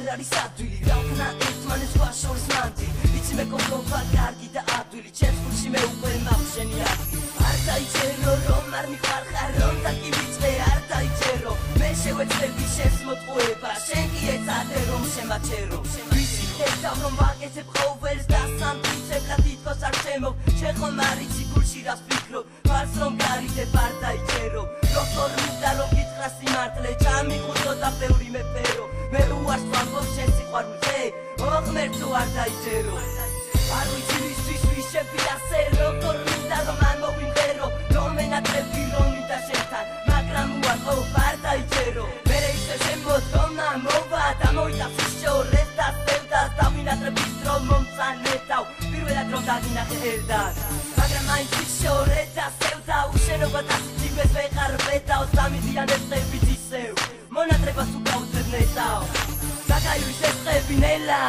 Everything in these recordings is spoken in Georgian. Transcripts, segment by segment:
არ არის ადვილი დავხნა ერთმანეთს სხვა შორის მანძი იცი მე გოგოვა კარგი და ადვილი ჩემს გულში მე უკვე მაქვს შენი ადგილი არ დაიჭერო რომ არ მიხარხარ რომ და კი ვიწყე არ დაიჭერო მე შევეცდები შენს მოტყუება შენ კი ეცადე რომ შემაჩერო ვიცი ხედავ რომ ვაკეთებ ყოველს და სამწიცებ და თითქოს არ შემოვ შენ ხომ არ იცი გულში რას ვფიქრობ ფარს რომ გარიდებ არ დაიჭერო როგორ მინდა რომ გითხრა სიმართლე ჩამიყუთო და ბევრი მეფერო მე უარს ვამბობ შენ სიყვარულზე ოღმერთო არ დაიჭერო არ ვიცი ვისთვის ვიშები ასე როგორ მინდა რომ არ მოვიმღერო რომ ენატრები რომ მინდა შენთან მაგრამ უარყოფ არ დაიჭერო მერე ისე შემოდგომა მოვა და მოიტანს შორეს და სევდას და ვინატრების დრო მომწანეთავ პირველად რომ დაგინახე ერთად მაგრამ მაინც შორე და სევდა უშენობა და სიძიეს ვეყარ ვედავ სამიდიანებს წებით ისევ მონატრებას უკაუძებნეთავ დაგაივის ეს წები ნელა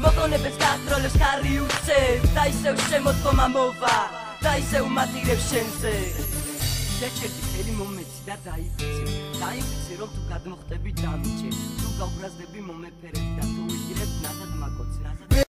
მოგონებებს გასტროლებს ხარი უცებ და ისევ შემოდგომა მოვა და ისევ უმატირებ შენზე შეჭერდი ხელი მომეცი და დაიფიცე რომ თუ გადმოხტები დამიჭე თუ გავგრაზდები მომეფერებ და თუ ვიგირებ ნახად მაკოცე